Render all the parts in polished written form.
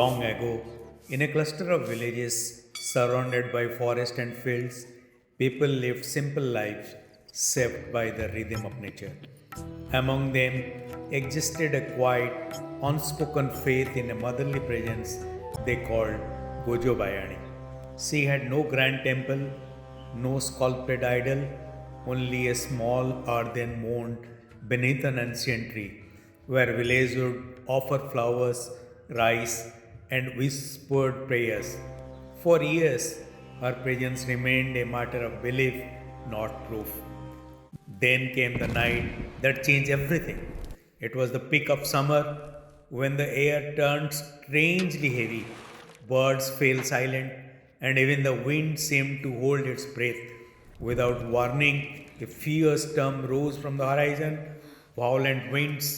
Long ago, in a cluster of villages surrounded by forest and fields, people lived simple lives shaped by the rhythm of nature. Among them existed a quiet, unspoken faith in a motherly presence they called Gojo Bayani. She had no grand temple, no sculpted idol, only a small earthen mound beneath an ancient tree, where villagers would offer flowers, rice, and whispered prayers. For years, her presence remained a matter of belief, not proof. Then came the night that changed everything. It was the peak of summer when the air turned strangely heavy. Birds fell silent, and even the wind seemed to hold its breath. Without warning, a fierce storm rose from the horizon, violent winds,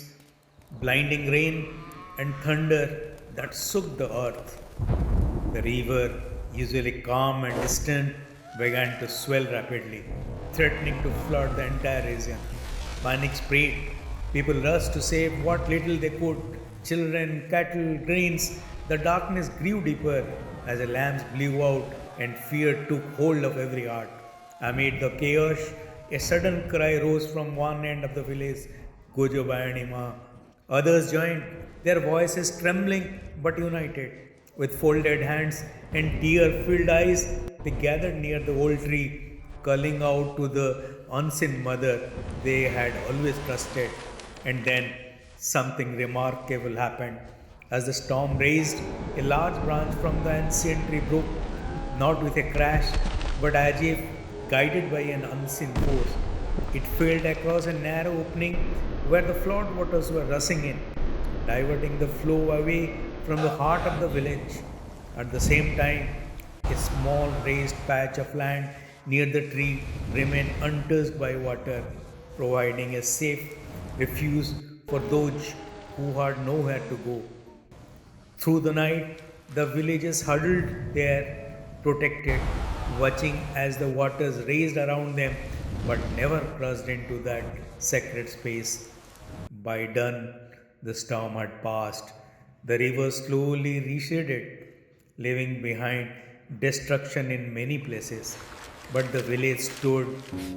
blinding rain, and thunder that shook the earth. The river, usually calm and distant, began to swell rapidly, threatening to flood the entire region. Panic spread. People rushed to save what little they could children, cattle, grains. The darkness grew deeper as the lamps blew out and fear took hold of every heart. Amid the chaos, a sudden cry rose from one end of the village, Gojo Bayani Ma. Others joined, their voices trembling but united. With folded hands and tear filled eyes, they gathered near the old tree, calling out to the unseen mother they had always trusted. And then something remarkable happened. As the storm raised, a large branch from the ancient tree broke, not with a crash, but as if guided by an unseen force. It failed across a narrow opening where the floodwaters were rushing in, diverting the flow away from the heart of the village. At the same time, a small raised patch of land near the tree remained untouched by water, providing a safe refuge for those who had nowhere to go. Through the night, the villagers huddled there, protected, watching as the waters raged around them but never crossed into that sacred space. By dawn, the storm had passed. The river slowly receded, leaving behind destruction in many places. But the village stood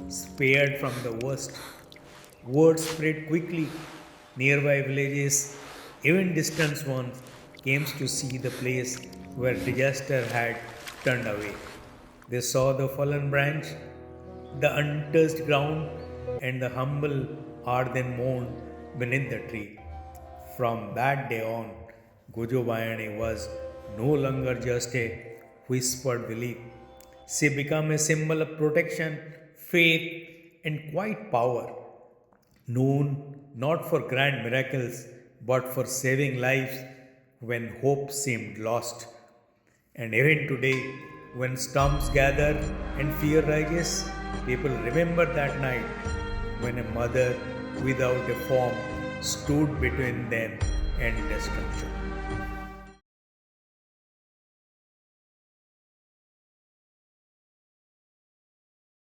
spared from the worst. Word spread quickly. Nearby villages, even distant ones, came to see the place where disaster had turned away. They saw the fallen branch, the untouched ground, and the humble earthen mound beneath the tree. From that day on, Gojo Bayani was no longer just a whispered belief. She became a symbol of protection, faith, and quiet power, known not for grand miracles but for saving lives when hope seemed lost. And even today, when storms gather and fear rises, people remember that night when a mother without a form stood between them and destruction.